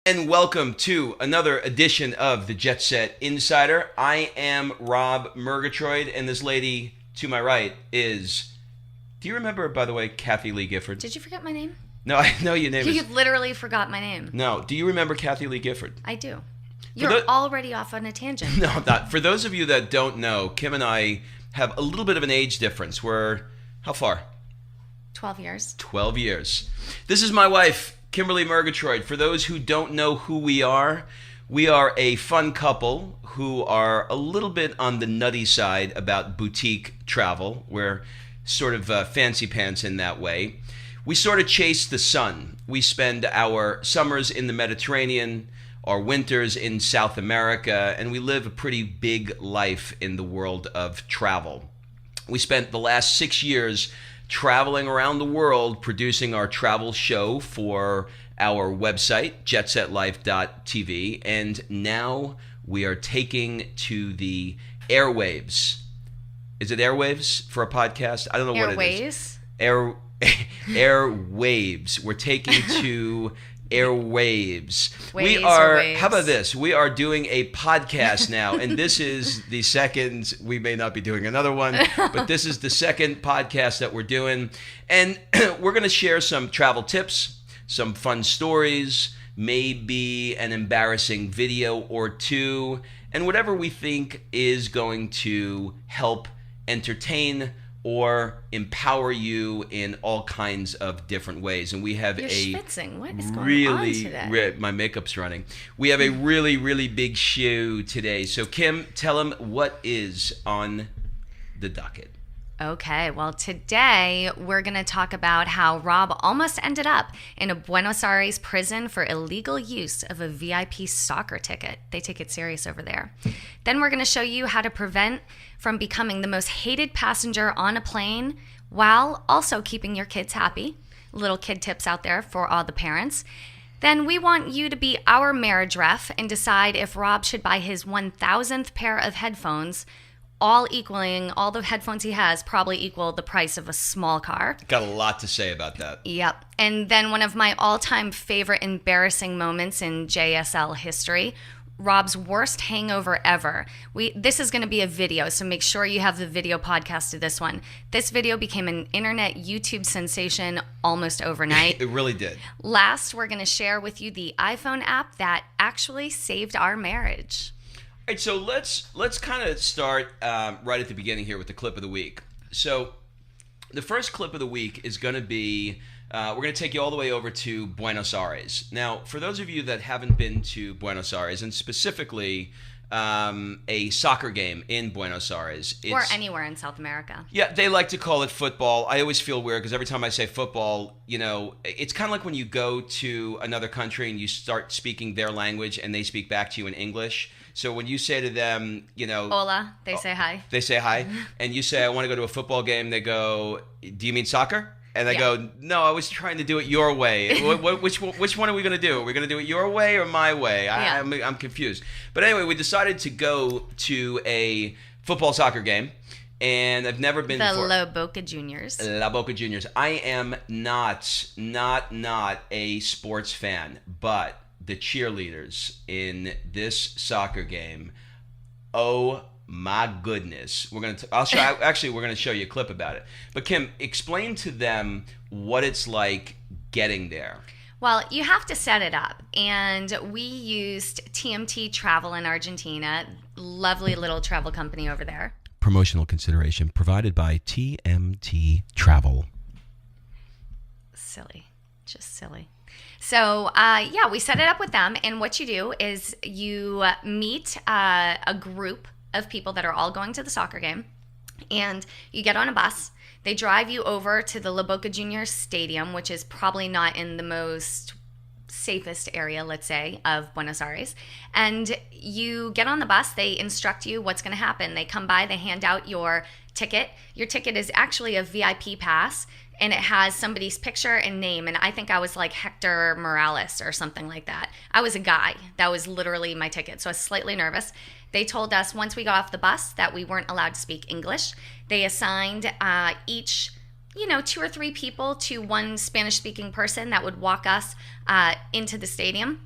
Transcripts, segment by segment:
And welcome to another edition of the Jet Set Insider. I am Rob Murgatroyd, and this lady to my right is... Do you remember, by the way, Kathy Lee Gifford? Did you forget my name? No, I know your name. You literally forgot my name. No, do you remember Kathy Lee Gifford? I do. You're already off on a tangent. No, I'm not. For those of you that don't know, Kim and I have a little bit of an age difference. We're... How far? 12 years. 12 years. This is my wife, Kimberly Murgatroyd. For those who don't know who we are a fun couple who are a little bit on the nutty side about boutique travel. We're sort of fancy pants in that way. We sort of chase the sun. We spend our summers in the Mediterranean, our winters in South America, and we live a pretty big life in the world of travel. We spent the last 6 years traveling around the world producing our travel show for our website, jetsetlife.tv, and now we are taking to the airwaves. Is it airwaves for a podcast? I don't know what it is. Airwaves. We're taking to airwaves. How about this? We are doing a podcast now, and this is the second. We may not be doing another one, but this is the second podcast that we're doing, and we're going to share some travel tips, some fun stories, maybe an embarrassing video or two, and whatever we think is going to help entertain or empower you in all kinds of different ways. And we have You're schwitzing. What is going on today? My makeup's running. We have a really, really big show today. So Kim, tell them what is on the docket. Okay, well, today we're going to talk about how Rob almost ended up in a Buenos Aires prison for illegal use of a VIP soccer ticket. They take it serious over there. Then we're going to show you how to prevent from becoming the most hated passenger on a plane while also keeping your kids happy. Little kid tips out there for all the parents. Then we want you to be our marriage ref and decide if Rob should buy his 1,000th pair of headphones, all the headphones he has probably equal the price of a small car. Got a lot to say about that. Yep. And then one of my all-time favorite embarrassing moments in JSL history, Rob's worst hangover ever. This is going to be a video, so make sure you have the video podcast to this one. This video became an internet YouTube sensation almost overnight. It really did. Last, we're going to share with you the iPhone app that actually saved our marriage. All right, so let's kind of start right at the beginning here with the clip of the week. So the first clip of the week is going to be, we're going to take you all the way over to Buenos Aires. Now, for those of you that haven't been to Buenos Aires, and specifically a soccer game in Buenos Aires. Or anywhere in South America. Yeah, they like to call it football. I always feel weird because every time I say football, it's kind of like when you go to another country and you start speaking their language and they speak back to you in English. So when you say to them, Hola, they say hi. They say hi. And you say, I want to go to a football game. They go, do you mean soccer? And I go, no, I was trying to do it your way. Which one are we going to do? Are we going to do it your way or my way? I'm confused. But anyway, we decided to go to a soccer game. And I've never been before. La Boca Juniors. La Boca Juniors. I am not a sports fan, but the cheerleaders in this soccer game, oh my goodness. We're going to show you a clip about it. But Kim, explain to them what it's like getting there. Well, you have to set it up. And we used TMT Travel in Argentina, lovely little travel company over there. Promotional consideration provided by TMT Travel. Silly. Just silly. So, we set it up with them. And what you do is you meet a group of people that are all going to the soccer game. And you get on a bus. They drive you over to the La Boca Juniors Stadium, which is probably not in the most safest area, let's say, of Buenos Aires. And you get on the bus. They instruct you what's going to happen. They come by. They hand out your ticket. Your ticket is actually a VIP pass. And it has somebody's picture and name. And I think I was like Hector Morales or something like that. I was a guy. That was literally my ticket. So I was slightly nervous. They told us once we got off the bus that we weren't allowed to speak English. They assigned each, 2 or 3 people to one Spanish-speaking person that would walk us into the stadium.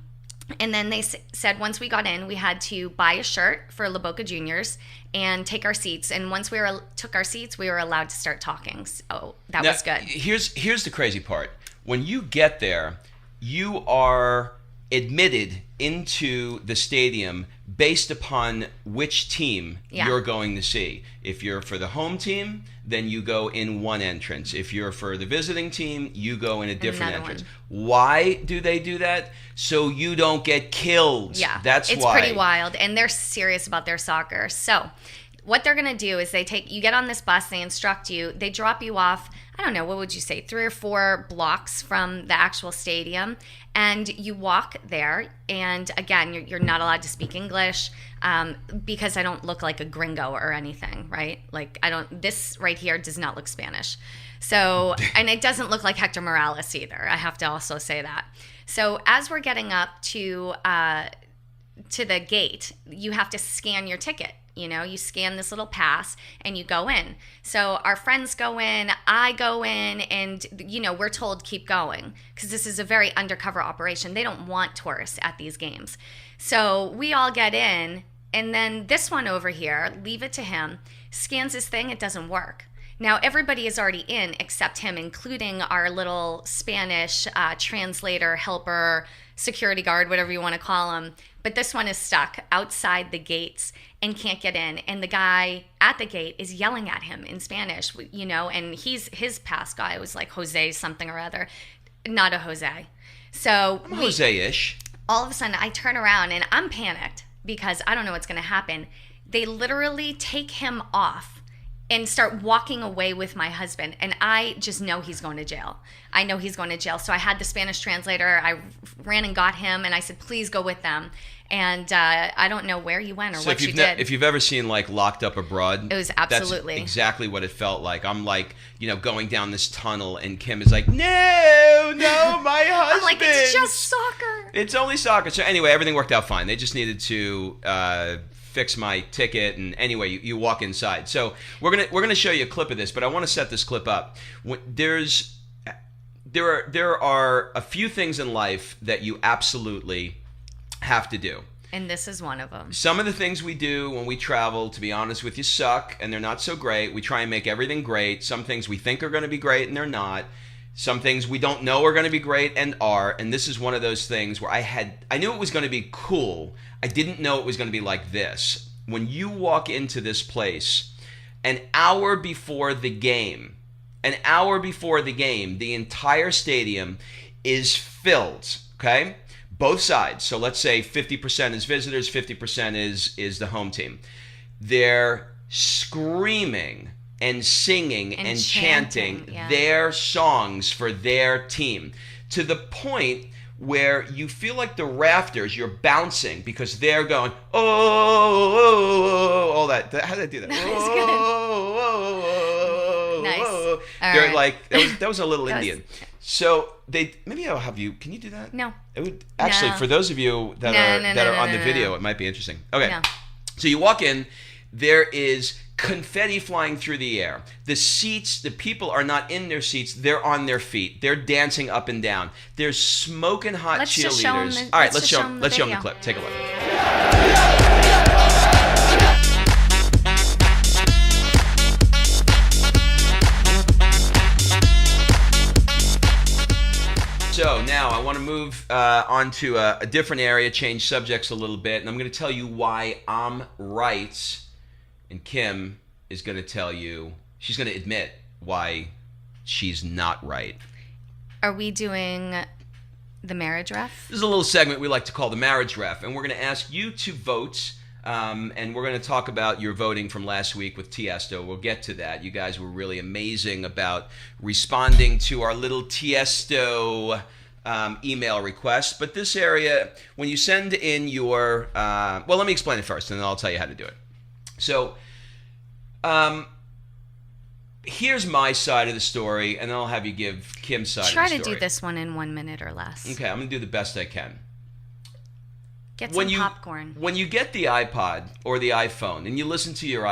And then they said once we got in, we had to buy a shirt for La Boca Juniors and take our seats. And once we took our seats, we were allowed to start talking. So that was good. Here's the crazy part. When you get there, you are admitted into the stadium based upon which team you're going to see. If you're for the home team, then you go in one entrance. If you're for the visiting team, you go in a different entrance. Why do they do that? So you don't get killed. Yeah, that's it's why. It's pretty wild, and they're serious about their soccer. So what they're going to do is you get on this bus, they instruct you, they drop you off, I don't know, what would you say, 3 or 4 blocks from the actual stadium, and you walk there, and again, you're not allowed to speak English, because I don't look like a gringo or anything, right? Like, this right here does not look Spanish. So, and it doesn't look like Hector Morales either, I have to also say that. So as we're getting up to the gate, you have to scan your ticket. You scan this little pass and you go in. So our friends go in, I go in, and, we're told keep going because this is a very undercover operation. They don't want tourists at these games. So we all get in, and then this one over here, leave it to him, scans his thing, it doesn't work. Now, everybody is already in except him, including our little Spanish translator, helper, security guard, whatever you want to call him. But this one is stuck outside the gates and can't get in. And the guy at the gate is yelling at him in Spanish, and his pass guy was like Jose something or other, not a Jose. So I'm Jose-ish. All of a sudden, I turn around and I'm panicked because I don't know what's going to happen. They literally take him off and start walking away with my husband. And I just know he's going to jail. I know he's going to jail. So I had the Spanish translator. I ran and got him, and I said, please go with them. And I don't know where you went or what you did. If you've ever seen, like, Locked Up Abroad, it was absolutely. That's exactly what it felt like. I'm, like, going down this tunnel, and Kim is like, no, my husband. I'm like, it's just soccer. It's only soccer. So anyway, everything worked out fine. They just needed to fix my ticket, and anyway, you walk inside. So we're gonna show you a clip of this, but I want to set this clip up. There are a few things in life that you absolutely have to do. And this is one of them. Some of the things we do when we travel, to be honest with you, suck, and they're not so great. We try and make everything great. Some things we think are going to be great, and they're not. Some things we don't know are going to be great and are. And this is one of those things where I knew it was going to be cool. I didn't know it was going to be like this. When you walk into this place, an hour before the game, the entire stadium is filled, okay? Both sides. So let's say 50% is visitors, 50% is the home team. They're screaming and singing and chanting their songs for their team to the point where you feel like the rafters, you're bouncing because they're going, oh, all that. How did I do that? Oh, nice. They're like, that was a little Indian. So maybe I'll have you. Can you do that? No. It would actually, for those of you that are on the video, it might be interesting. Okay. No. So you walk in, there is confetti flying through the air. The seats, the people are not in their seats, they're on their feet. They're dancing up and down. There's smoking hot cheerleaders. All right, let's show them the clip. Take a look. So now I want to move on to a different area, change subjects a little bit, and I'm going to tell you why I'm right, and Kim is going to tell you, she's going to admit why she's not right. Are we doing the marriage ref? This is a little segment we like to call the marriage ref, and we're going to ask you to vote, and we're going to talk about your voting from last week with Tiesto. We'll get to that. You guys were really amazing about responding to our little Tiesto email request. But this area, when you send in your... well, let me explain it first, and then I'll tell you how to do it. So, here's my side of the story, and then I'll have you give Kim's side of the story. Try to do this one in 1 minute or less. Okay, I'm going to do the best I can. Get some popcorn. When you get the iPod or the iPhone and you listen to your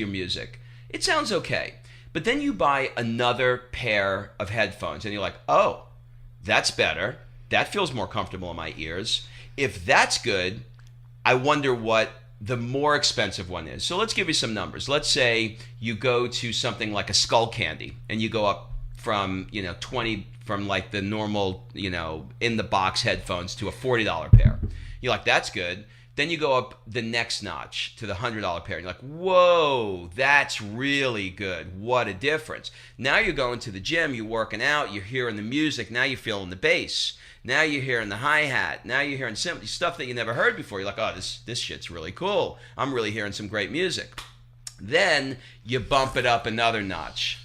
music, it sounds okay. But then you buy another pair of headphones, and you're like, oh, that's better. That feels more comfortable in my ears. If that's good, I wonder what the more expensive one is. So let's give you some numbers. Let's say you go to something like a Skull Candy and you go up from, 20 from like the normal, in the box headphones to a $40 pair. You're like, that's good. Then you go up the next notch to the $100 pair. And you're like, whoa, that's really good. What a difference. Now you're going to the gym, you're working out, you're hearing the music. Now you're feeling the bass. Now you're hearing the hi-hat. Now you're hearing stuff that you never heard before. You're like, oh, this shit's really cool. I'm really hearing some great music. Then you bump it up another notch.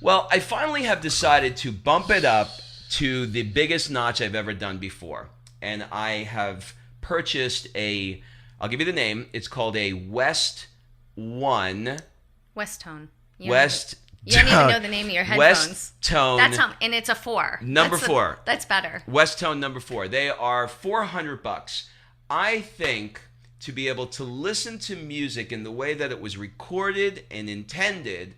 Well, I finally have decided to bump it up to the biggest notch I've ever done before. And I have purchased I'll give you the name. It's called a West Tone. You don't even know the name of your headphones. West Tone. And it's a 4. Number 4. That's better. West Tone number 4. They are $400. I think to be able to listen to music in the way that it was recorded and intended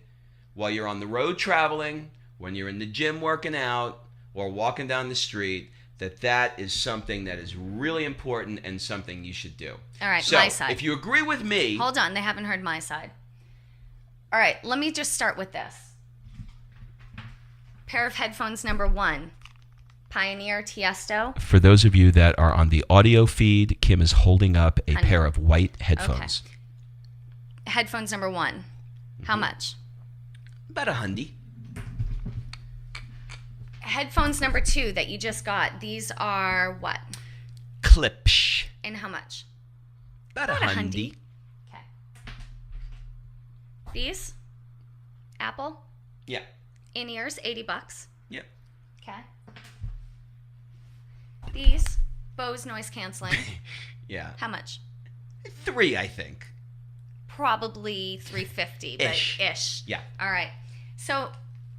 while you're on the road traveling, when you're in the gym working out, or walking down the street, that is something that is really important and something you should do. All right, so, my side. If you agree with me... Hold on, they haven't heard my side. All right, let me just start with this. Pair of headphones number 1. Pioneer Tiesto. For those of you that are on the audio feed, Kim is holding up a pair of white headphones. Okay. Headphones number 1. How much? About $100. Headphones number 2 that you just got. These are what? Klipsch. And how much? About $100. Okay. These? Apple? Yeah. In-ears, $80. Yeah. Okay. These? Bose noise canceling. Yeah. How much? $3, I think. Probably $350, but ish. Yeah. All right. So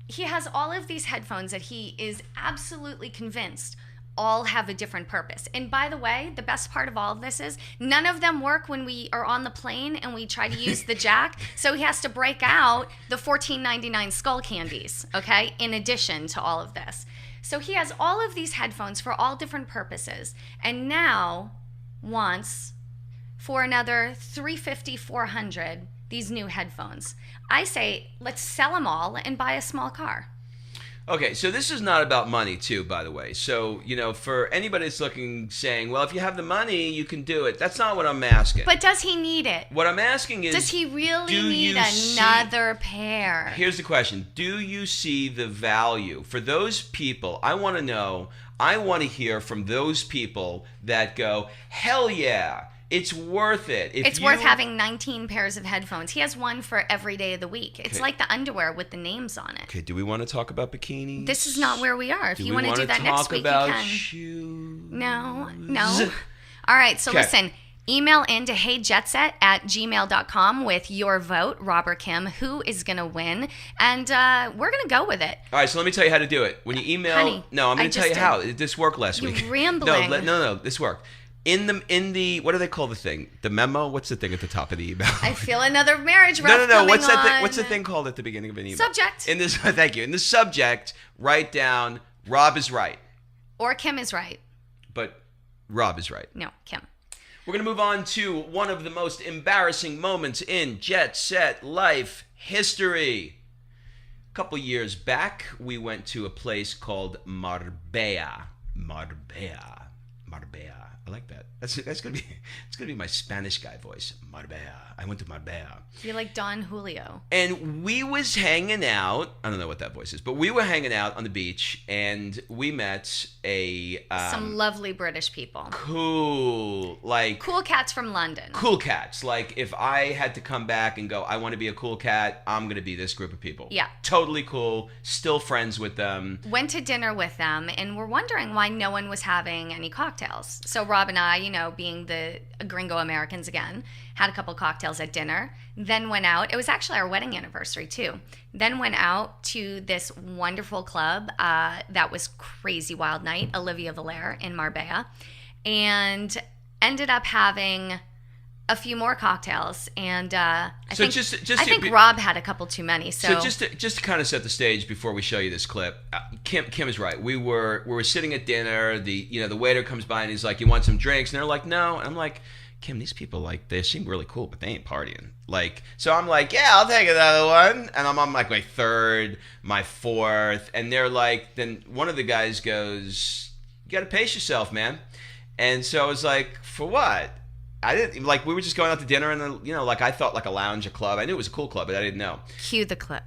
he has all of these headphones that he is absolutely convinced all have a different purpose. And by the way, the best part of all of this is none of them work when we are on the plane and we try to use the jack. So he has to break out the $14.99 Skull Candies, okay, in addition to all of this. So he has all of these headphones for all different purposes, and now wants for another $350, $400 these new headphones. I say let's sell them all and buy a small car. Okay, so this is not about money too, by the way. So, for anybody that's looking, saying, well, if you have the money, you can do it. That's not what I'm asking. But does he need it? What I'm asking is... Does he really need another pair? Here's the question. Do you see the value? For those people, I want to know, I want to hear from those people that go, hell yeah, it's worth it. It's worth having 19 pairs of headphones. He has one for every day of the week. It's like the underwear with the names on it. Okay, do we want to talk about bikinis? This is not where we are. If you want to do that next week, you can. Shoes? No. All right, so listen. Email in to heyjetset@gmail.com with your vote, Rob or Kim, who is going to win. And we're going to go with it. All right, so let me tell you how to do it. When you email... Honey, no, I'm going to tell you how. This worked last week. You're rambling. No, this worked. In the what do they call the thing? The memo? What's the thing at the top of the email? I feel another marriage rep No. What's that thing? What's the thing called at the beginning of an email? Subject. Thank you. In the subject, write down Rob is right. Or Kim is right. But Rob is right. No, Kim. We're going to move on to one of the most embarrassing moments in Jet Set life history. A couple years back, we went to a place called Marbella. I like that. That's gonna be my Spanish guy voice. Marbella. I went to Marbella. You're like Don Julio. And we was hanging out. I don't know what that voice is, but we were hanging out on the beach, and we met some lovely British people. Cool cats from London. Cool cats. Like if I had to come back and go, I want to be a cool cat, I'm gonna be this group of people. Yeah. Totally cool. Still friends with them. Went to dinner with them, and we're wondering why no one was having any cocktails. So Rob and I, being the gringo Americans again, had a couple cocktails at dinner, then went out. It was actually our wedding anniversary too. Then went out to this wonderful club that was Crazy Wild Night, Olivia Valair in Marbella, and ended up having a few more cocktails, and I So think Rob had a couple too many. So just to kind of set the stage before we show you this clip, Kim is right. We were sitting at dinner. The waiter comes by and he's like, "You want some drinks?" And they're like, "No." And I'm like, "Kim, these people, like, they seem really cool, but they ain't partying." Like, so I'm like, "Yeah, I'll take another one." And I'm on like my third, my fourth, and they're like, then one of the guys goes, "You got to pace yourself, man." And so I was like, "For what?" I didn't, like, we were just going out to dinner, and like, I thought like a lounge, a club. I knew it was a cool club, but I didn't know. Cue the clip.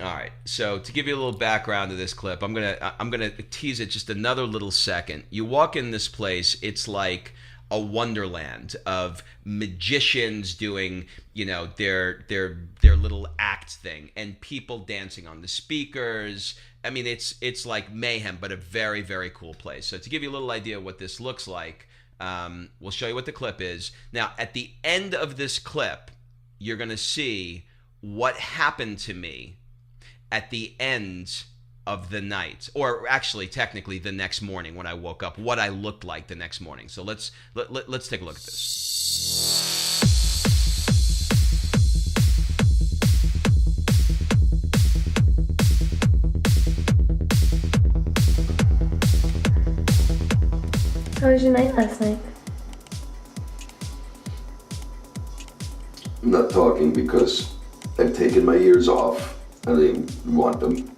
All right. So to give you a little background to this clip, I'm gonna tease it just another little second. You walk in this place, it's like a wonderland of magicians doing, their little act thing, and people dancing on the speakers. I mean, it's like mayhem, but a very, very cool place. So to give you a little idea of what this looks like, we'll show you what the clip is. Now, at the end of this clip, you're going to see what happened to me at the end of the night, or actually, technically, the next morning when I woke up, what I looked like the next morning. So let's take a look at this. How was your night last night? I'm not talking because I've taken my ears off. I don't even want them.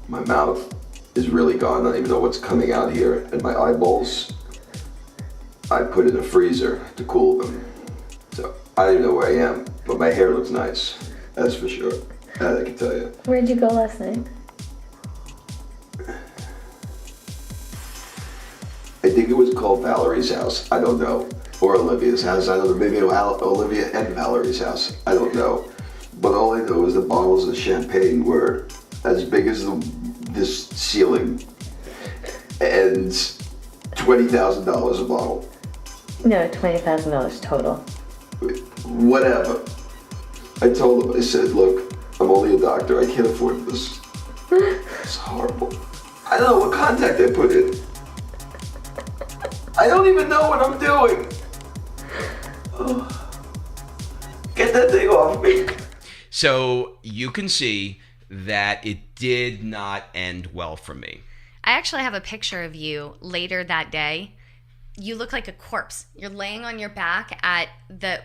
My mouth is really gone. I don't even know what's coming out here. And my eyeballs, I put in a freezer to cool them. So I don't even know where I am, but my hair looks nice. That's for sure. That I can tell you. Where'd you go last night? I think it was called Valerie's house. I don't know. Or Olivia's house. I don't know. Maybe Olivia and Valerie's house. I don't know. But all I know is the bottles of champagne were as big as this ceiling and $20,000 a bottle. No, $20,000 total. Whatever. I told him, I said, "Look, I'm only a doctor. I can't afford this." It's horrible. I don't know what contact I put in. I don't even know what I'm doing. Oh. Get that thing off me. So you can see that it did not end well for me. I actually have a picture of you later that day. You look like a corpse. You're laying on your back at the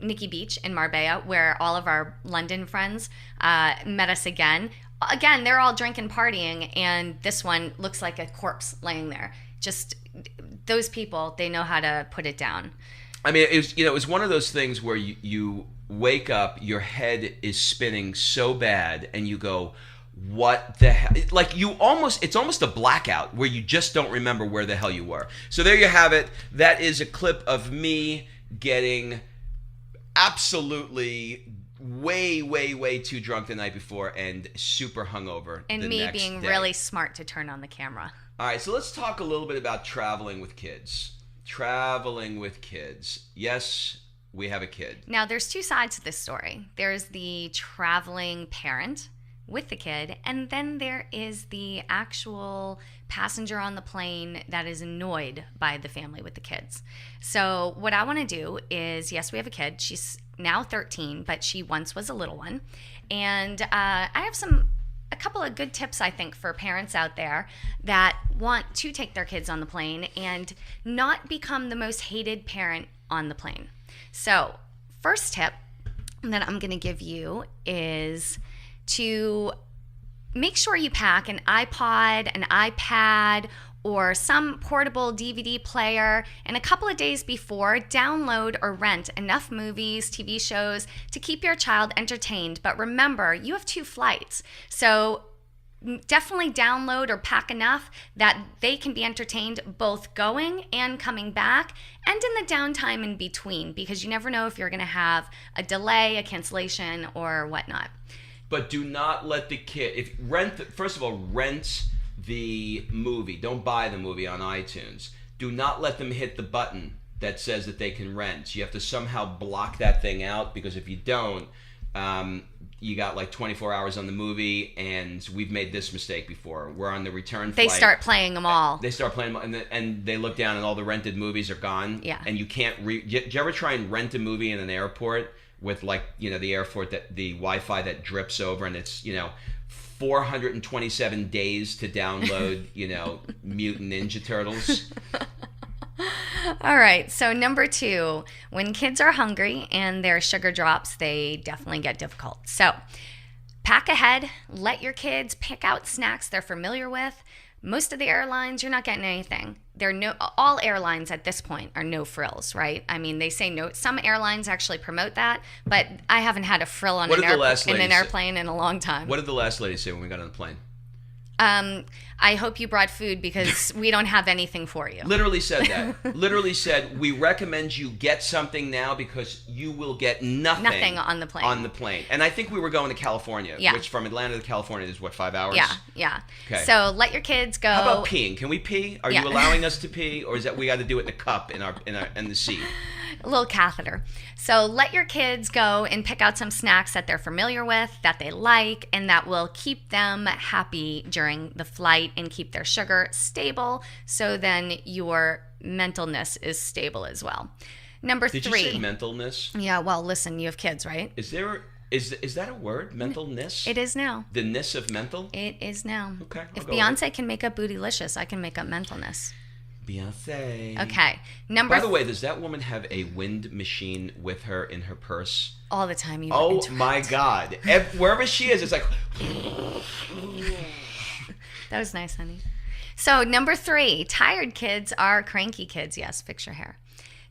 Nikki Beach in Marbella, where all of our London friends met us again. Again, they're all drinking, partying, and this one looks like a corpse laying there. Just those people, they know how to put it down. I mean, it was one of those things where you wake up, your head is spinning so bad, and you go, "What the hell?" Like, it's almost a blackout where you just don't remember where the hell you were. So there you have it. That is a clip of me getting absolutely way, way, way too drunk the night before and super hungover and the me next being day. really smart to turn on the camera. All right, so let's talk a little bit about traveling with kids. Traveling with kids. Yes, we have a kid. Now, there's two sides to this story. There's the traveling parent with the kid, and then there is the actual passenger on the plane that is annoyed by the family with the kids. So what I want to do is, yes, we have a kid. She's now 13, but she once was a little one. And I have a couple of good tips, I think, for parents out there that want to take their kids on the plane and not become the most hated parent on the plane. So, first tip that I'm going to give you is to make sure you pack an iPod, an iPad, or some portable DVD player, and a couple of days before, download or rent enough movies, TV shows to keep your child entertained. But remember, you have 2 flights, so definitely download or pack enough that they can be entertained both going and coming back, and in the downtime in between, because you never know if you're going to have a delay, a cancellation, or whatnot. But do not let the kid, first of all, rent the movie. Don't buy the movie on iTunes. Do not let them hit the button that says that they can rent. You have to somehow block that thing out, because if you don't, You got like 24 hours on the movie, and we've made this mistake before. We're on the return They flight. start playing them all. They start playing them, and they look down, and all the rented movies are gone. Yeah. And you can't. Did you ever try and rent a movie in an airport with the airport that the Wi-Fi that drips over, and it's 427 days to download Mutant Ninja Turtles. All right, so number 2, when kids are hungry and their sugar drops, they definitely get difficult. So pack ahead, let your kids pick out snacks they're familiar with. Most of the airlines, you're not getting anything. All airlines at this point are no frills, right? I mean, they say no. Some airlines actually promote that, but I haven't had a frill on an airplane in a long time. What did the last lady say when we got on the plane? I hope you brought food because we don't have anything for you. Literally said that. Literally said, we recommend you get something now because you will get nothing on the plane. And I think we were going to California, Yeah. which from Atlanta to California is 5 hours? Yeah. Okay. So let your kids go. How about peeing? Can we pee? Are Yeah. you allowing us to pee, or is that we got to do it in a cup in the seat? A little catheter. So let your kids go and pick out some snacks that they're familiar with, that they like, and that will keep them happy during the flight and keep their sugar stable, so then your mentalness is stable as well. Number 3. Did you say mentalness? Yeah, well, listen, you have kids, right? Is that a word? Mentalness? It is now. The ness of mental? It is now. Okay, I'll If go with Beyonce can make up bootylicious, I can make up mentalness. Beyonce. Okay. By the way, does that woman have a wind machine with her in her purse? All the time. Oh my God. Wherever she is, it's like... That was nice, honey. So number 3, tired kids are cranky kids. Yes, fix your hair.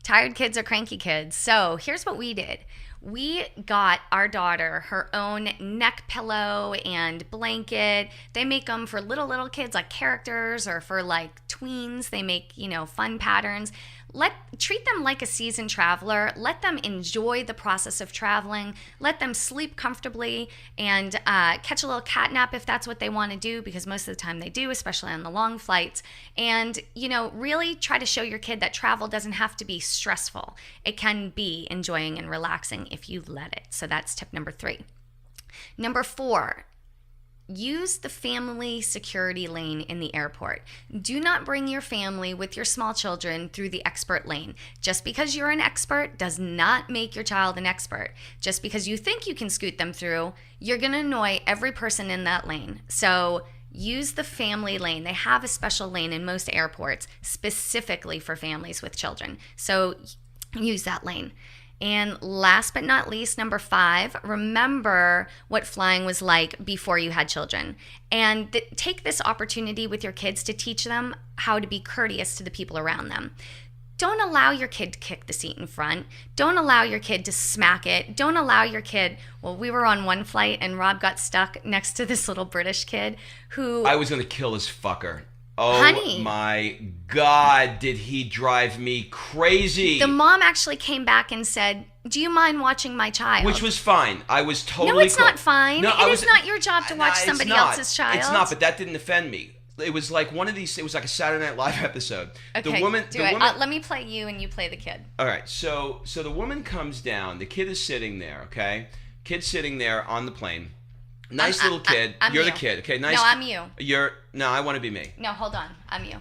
Tired kids are cranky kids. So here's what we did. We got our daughter her own neck pillow and blanket. They make them for little kids, like characters, or for like tweens. They make, fun patterns. Treat them like a seasoned traveler. Let them enjoy the process of traveling. Let them sleep comfortably and catch a little cat nap if that's what they want to do, because most of the time they do, especially on the long flights. And, really try to show your kid that travel doesn't have to be stressful. It can be enjoying and relaxing if you let it. So that's tip number 3. Number 4. Use the family security lane in the airport. Do not bring your family with your small children through the expert lane. Just because you're an expert does not make your child an expert. Just because you think you can scoot them through, you're going to annoy every person in that lane. So use the family lane. They have a special lane in most airports specifically for families with children. So use that lane. And last but not least, number 5, remember what flying was like before you had children. And take this opportunity with your kids to teach them how to be courteous to the people around them. Don't allow your kid to kick the seat in front. Don't allow your kid to smack it. Don't allow your kid... Well, we were on one flight and Rob got stuck next to this little British kid who... I was going to kill this fucker. Oh, honey, my God, did he drive me crazy. The mom actually came back and said, do you mind watching my child? Which was fine. I was totally No, it's not fine. No, it is not your job to watch somebody else's child. It's not, but that didn't offend me. It was like one of these, it was like a Saturday Night Live episode. Okay, the woman, do it. Let me play you and you play the kid. All right, so the woman comes down. The kid is sitting there, okay? Kid's sitting there on the plane. Nice little kid. You're the kid, okay? Nice. No, I'm you. No, I want to be me. No, hold on. I'm you.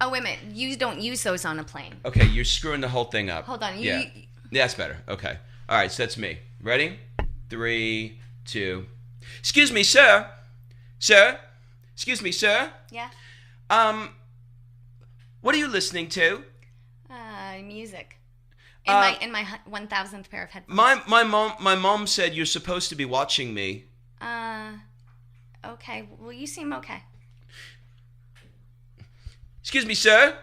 Oh, wait a minute. You don't use those on a plane. Okay, you're screwing the whole thing up. Hold on. Yeah, that's better. Okay. All right, so that's me. Ready? 3, 2. Excuse me, sir. Sir? Excuse me, sir? Yeah? What are you listening to? Music. In my 1,000th pair of headphones. My mom said you're supposed to be watching me. Okay. Well, you seem okay. Excuse me, sir?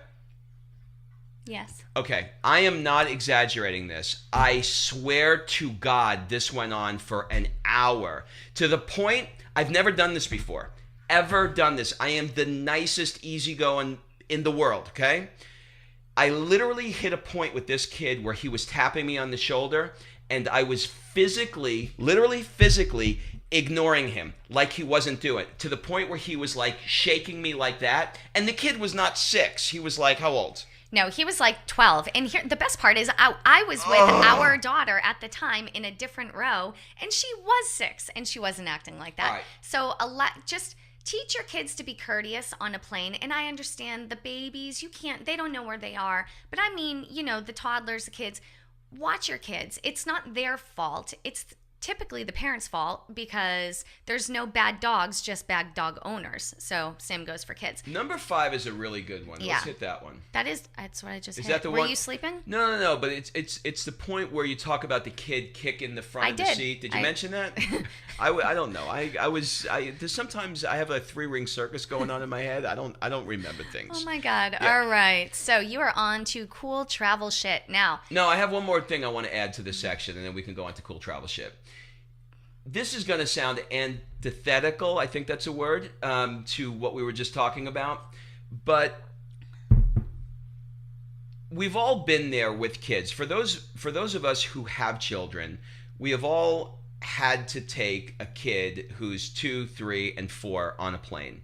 Yes. Okay, I am not exaggerating this. I swear to God, this went on for an hour. To the point, I've never done this before. Ever done this. I am the nicest, easygoing in the world, okay? I literally hit a point with this kid where he was tapping me on the shoulder, and I was literally physically ignoring him like he wasn't doing it, to the point where he was like shaking me like that. And the kid was not 6. He was like, how old? No, he was like 12. And here, the best part is I was with our daughter at the time in a different row, and she was 6, and she wasn't acting like that. All right. So just teach your kids to be courteous on a plane. And I understand the babies, they don't know where they are. But I mean, the toddlers, the kids, watch your kids. It's not their fault. It's typically the parents' fault because there's no bad dogs, just bad dog owners. So same goes for kids. Number 5 is a really good one. Yeah. Let's hit that one. That's what I just Is hit. that the Were one? you sleeping? No. But it's the point where you talk about the kid kicking the front I of the did. seat. Did you mention that? I don't know. There's sometimes I have a 3-ring circus going on in my head. I don't remember things. Oh my God. Yeah. All right. So you are on to cool travel shit now. No, I have one more thing I want to add to this section, and then we can go on to cool travel shit. This is going to sound antithetical, I think that's a word, to what we were just talking about. But we've all been there with kids. For those of us who have children, we have all had to take a kid who's 2, 3, and 4 on a plane.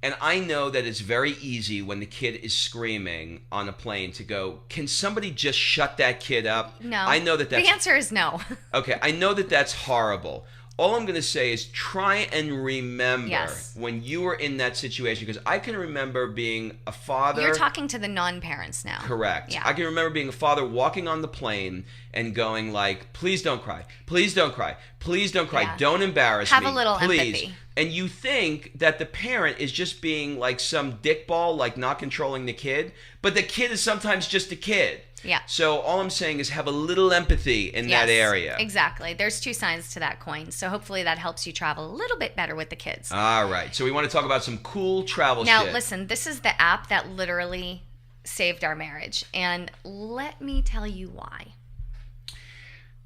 And I know that it's very easy when the kid is screaming on a plane to go, can somebody just shut that kid up? No. I know that's... The answer is no. Okay, I know that that's horrible. All I'm going to say is try and remember when you were in that situation, because I can remember being a father. You're talking to the non-parents now. Correct. Yeah. I can remember being a father walking on the plane and going like, please don't cry. Please don't cry. Please don't cry. Yeah. Don't embarrass Have me. a little please. empathy. And you think that the parent is just being like some dickball, like not controlling the kid. But the kid is sometimes just a kid. Yeah. So all I'm saying is have a little empathy in that area. Exactly. There's 2 sides to that coin. So hopefully that helps you travel a little bit better with the kids. All right. So we want to talk about some cool travel Now, shit. listen, this is the app that literally saved our marriage. And let me tell you why.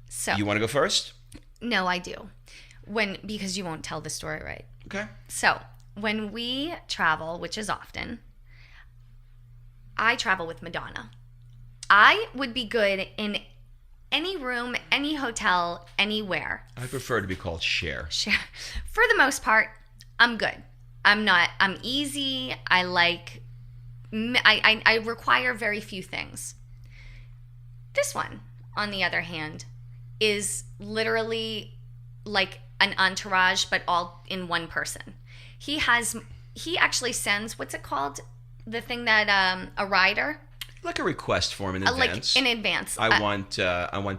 So You want to go first? No, I do. Because you won't tell the story right. Okay. So when we travel, which is often, I travel with Madonna. I would be good in any room, any hotel, anywhere. I prefer to be called Cher. For the most part, I'm good. I'm easy. I require very few things. This one, on the other hand, is literally like an entourage, but all in one person. He actually sends, what's it called? The thing that, a rider? Like a request form in advance. Like in advance. I want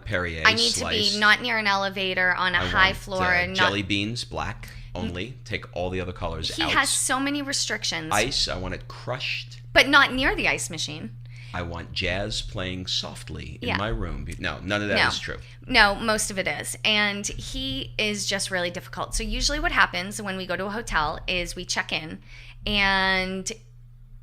Perrier I need sliced. to be not near an elevator on a high floor. Jelly beans, black only. Take all the other colors out. He has so many restrictions. Ice, I want it crushed. But not near the ice machine. I want jazz playing softly in my room. No, none of that is true. No, most of it is. And he is just really difficult. So usually what happens when we go to a hotel is we check in and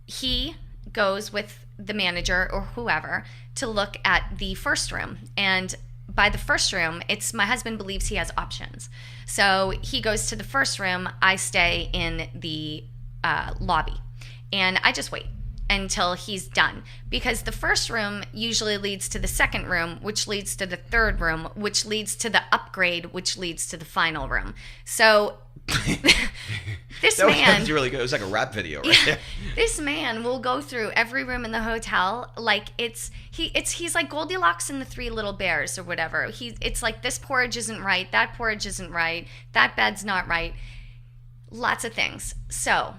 he goes with the manager or whoever to look at the first room. And by the first room, my husband believes he has options. So he goes to the first room, I stay in the lobby. And I just wait until he's done, because the first room usually leads to the second room, which leads to the third room, which leads to the upgrade, which leads to the final room. So this man was really good. It was like a rap video, right? Yeah. This man will go through every room in the hotel like he's like Goldilocks and the 3 Little Bears or whatever. It's like this porridge isn't right, that porridge isn't right, that bed's not right. Lots of things. So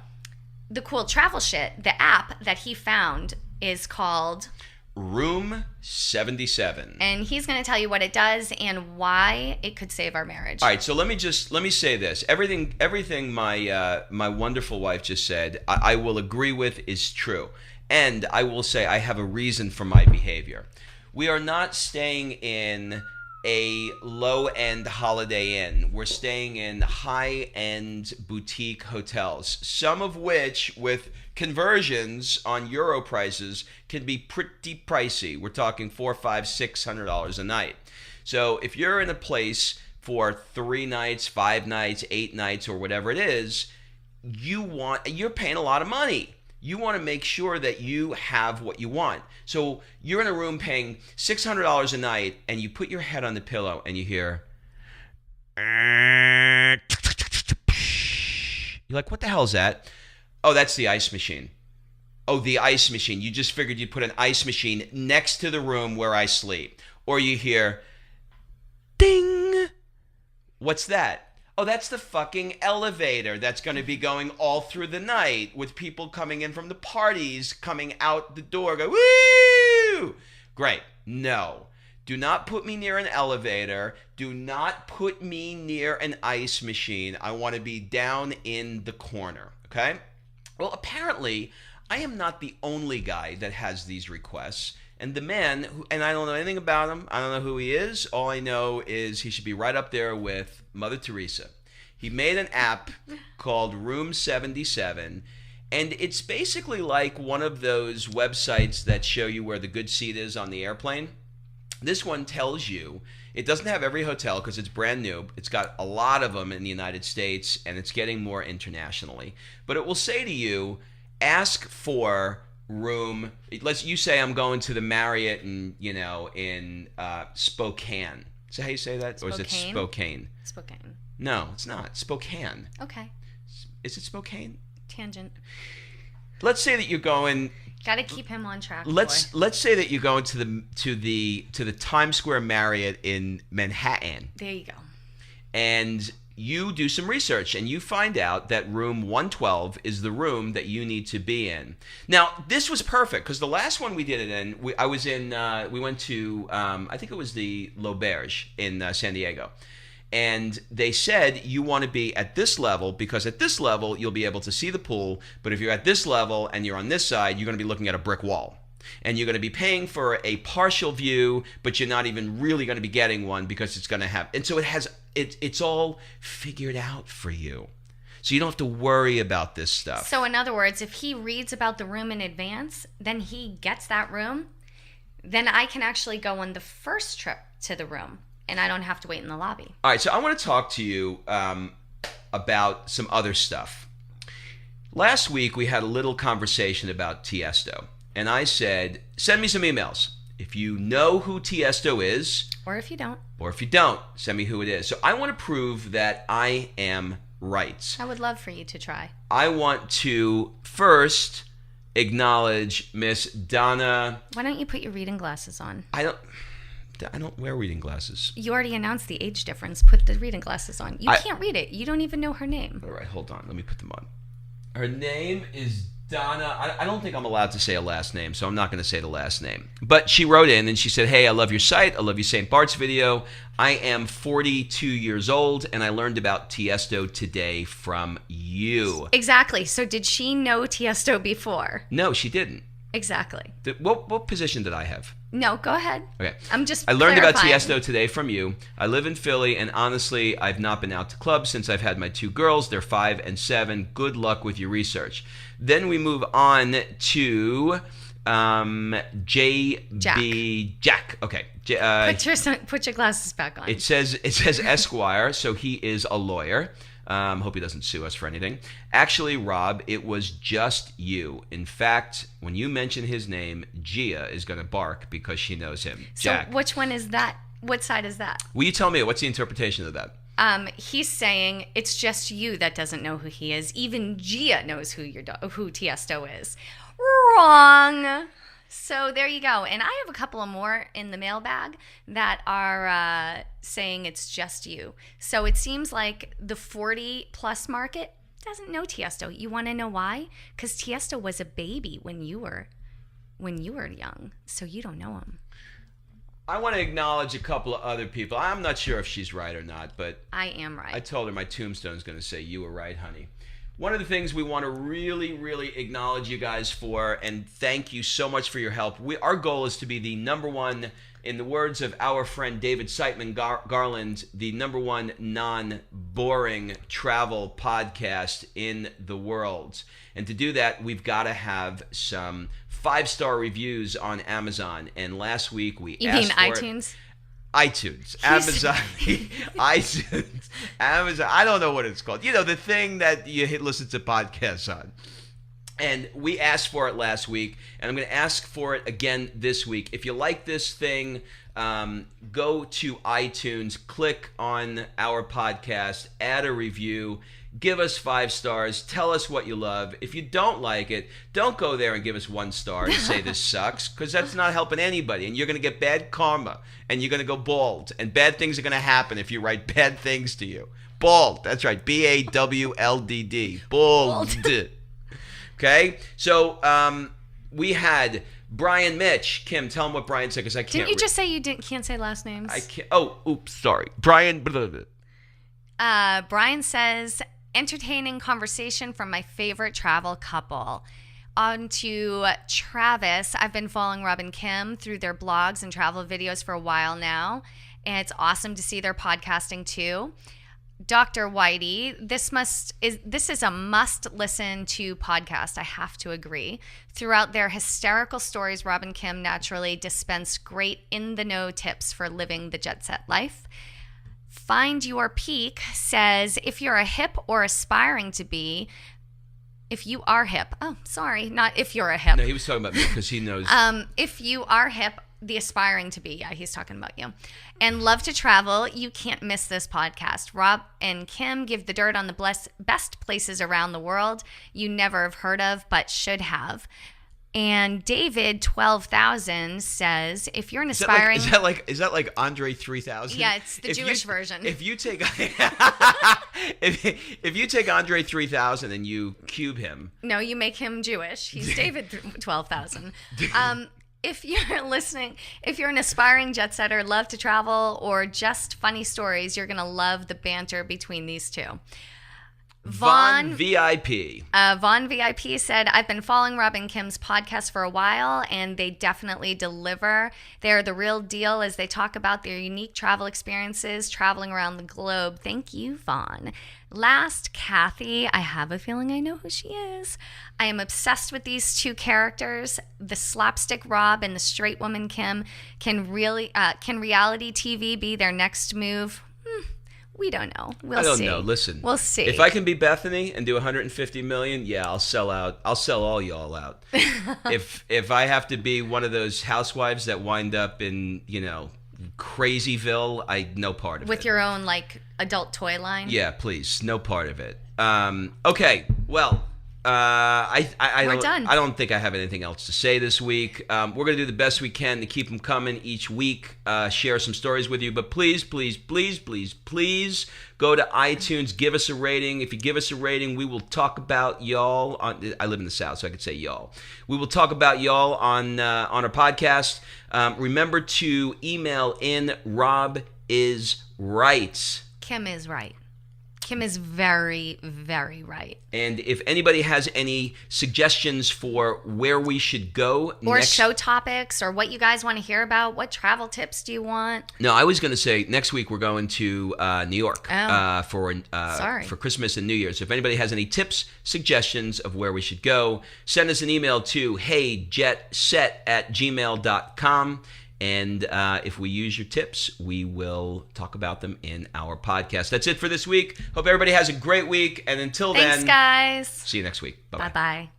the cool travel shit, the app that he found is called Room 77. And he's going to tell you what it does and why it could save our marriage. All right, so let me say this. Everything my wonderful wife just said, I will agree with is true. And I will say I have a reason for my behavior. We are not staying in a low-end Holiday Inn. We're staying in high-end boutique hotels, some of which, with conversions on euro prices, can be pretty pricey. We're talking $400, $500, $600 a night. So if you're in a place for 3 nights, 5 nights, 8 nights, or whatever it is, you're paying a lot of money. You want to make sure that you have what you want. So you're in a room paying $600 a night, and you put your head on the pillow, and you hear... You're like, what the hell is that? Oh, that's the ice machine. Oh, the ice machine. You just figured you'd put an ice machine next to the room where I sleep. Or you hear, ding. What's that? Oh, that's the fucking elevator that's going to be going all through the night with people coming in from the parties, coming out the door, go, woo! Great. No. Do not put me near an elevator. Do not put me near an ice machine. I want to be down in the corner, okay? Well, apparently, I am not the only guy that has these requests. And the man, and I don't know anything about him. I don't know who he is. All I know is he should be right up there with Mother Teresa. He made an app called Room 77. And it's basically like one of those websites that show you where the good seat is on the airplane. This one tells you, it doesn't have every hotel because it's brand new. It's got a lot of them in the United States, and it's getting more internationally. But it will say to you, ask for room. You say I'm going to the Marriott in Spokane. Is that how you say that? Spokane? Or is it Spokane? Spokane. No, it's not. Spokane. Okay. Is it Spokane? Tangent. Let's say that you're going. Got to keep him on track. Let's say that you're going to the Times Square Marriott in Manhattan. There you go. And you do some research and you find out that room 112 is the room that you need to be in. Now, this was perfect because the last one we did it in, we went to, I think it was the L'Auberge in San Diego. And they said you want to be at this level because at this level you'll be able to see the pool. But if you're at this level and you're on this side, you're going to be looking at a brick wall. And you're going to be paying for a partial view, but you're not even really going to be getting one because it's going to have. And so it's all figured out for you. So you don't have to worry about this stuff. So in other words, if he reads about the room in advance, then he gets that room, then I can actually go on the first trip to the room. And I don't have to wait in the lobby. All right, so I want to talk to you about some other stuff. Last week, we had a little conversation about Tiesto. And I said, send me some emails. If you know who Tiesto is. Or if you don't. Or if you don't, send me who it is. So I want to prove that I am right. I would love for you to try. I want to first acknowledge Miss Donna. Why don't you put your reading glasses on? I don't wear reading glasses. You already announced the age difference. Put the reading glasses on. You can't read it. You don't even know her name. All right, hold on. Let me put them on. Her name is Donna. I don't think I'm allowed to say a last name, so I'm not going to say the last name. But she wrote in and she said, hey, I love your site. I love your St. Bart's video. I am 42 years old, and I learned about Tiesto today from you. Exactly. So did she know Tiesto before? No, she didn't. Exactly. What position did I have? No, go ahead. Okay. I learned about Tiesto today from you. I live in Philly, and honestly, I've not been out to clubs since I've had my two girls. They're 5 and 7. Good luck with your research. Then we move on to Jack. Okay. Put your glasses back on. It says Esquire, so he is a lawyer. Hope he doesn't sue us for anything. Actually, Rob, it was just you. In fact, when you mention his name, Gia is going to bark because she knows him. Jack. So which one is that? What side is that? Will you tell me, what's the interpretation of that? He's saying it's just you that doesn't know who he is. Even Gia knows who Tiesto is. Wrong. So there you go. And I have a couple of more in the mailbag that are saying it's just you. So it seems like the 40-plus market doesn't know Tiesto. You want to know why? Because Tiesto was a baby when you were young. So you don't know him. I want to acknowledge a couple of other people. I'm not sure if she's right or not, but I am right. I told her my tombstone's going to say, you were right, honey. One of the things we want to really, really acknowledge you guys for, and thank you so much for your help. Our goal is to be the number one, in the words of our friend David Siteman Garland, the number one non-boring travel podcast in the world. And to do that, we've got to have some 5-star reviews on Amazon. And last week we asked for iTunes? iTunes, Amazon, iTunes, Amazon. I don't know what it's called. You know, the thing that you listen to podcasts on. And we asked for it last week, and I'm going to ask for it again this week. If you like this thing, go to iTunes, click on our podcast, add a review, give us 5 stars. Tell us what you love. If you don't like it, don't go there and give us 1 star and say this sucks, because that's not helping anybody. And you're going to get bad karma, and you're going to go bald. And bad things are going to happen if you write bad things to you. Bald. That's right. BAWLDD. Bald. Okay? So we had Brian Mitch. Kim, tell him what Brian said, because I can't. Didn't you just say you can't say last names? I can't. Oh, oops, sorry. Brian. Brian says, entertaining conversation from my favorite travel couple. On to Travis. I've been following Rob and Kim through their blogs and travel videos for a while now, and it's awesome to see their podcasting too. Dr. Whitey, this is a must listen to podcast. I have to agree. Throughout their hysterical stories, Rob and Kim naturally dispense great in the know tips for living the jet set life. Find Your Peak says, if you're a hip or aspiring to be, if you are hip, not if you're a hip. No, he was talking about me because he knows. If you are hip, the aspiring to be, yeah, he's talking about you, and love to travel, you can't miss this podcast. Rob and Kim give the dirt on the best places around the world you never have heard of, but should have. And David 12,000 says, if you're an aspiring, is that like Andre 3000? Yeah, it's the Jewish version. If you take if you take Andre 3000 and you cube him, no, you make him Jewish. He's David 12,000. If you're an aspiring jet setter, love to travel, or just funny stories, you're going to love the banter between these two. Vaughn VIP. Vaughn VIP said, I've been following Rob and Kim's podcast for a while, and they definitely deliver. They're the real deal as they talk about their unique travel experiences traveling around the globe. Thank you, Vaughn. Last, Kathy. I have a feeling I know who she is. I am obsessed with these two characters. The slapstick Rob and the straight woman Kim. Can reality TV be their next move? We don't know. I don't know. Listen, we'll see. If I can be Bethany and do 150 million, yeah, I'll sell out. I'll sell all y'all out. if I have to be one of those housewives that wind up in Crazyville, no part of it. With your own adult toy line. Yeah, please, no part of it. Okay, well. We're done. I don't think I have anything else to say this week. We're going to do the best we can to keep them coming each week, share some stories with you. But please, please, please, please, please go to iTunes. Give us a rating. If you give us a rating, we will talk about y'all. I live in the South, so I could say y'all. We will talk about y'all on our podcast. Remember to email in Rob is right. Kim is right. Kim is very, very right. And if anybody has any suggestions for where we should go or show topics or what you guys want to hear about, what travel tips do you want? No, I was going to say next week we're going to New York for Christmas and New Year's. So if anybody has any tips, suggestions of where we should go, send us an email to heyjetset@gmail.com. And if we use your tips, we will talk about them in our podcast. That's it for this week. Hope everybody has a great week. And until then, thanks, guys. See you next week. Bye-bye. Bye-bye.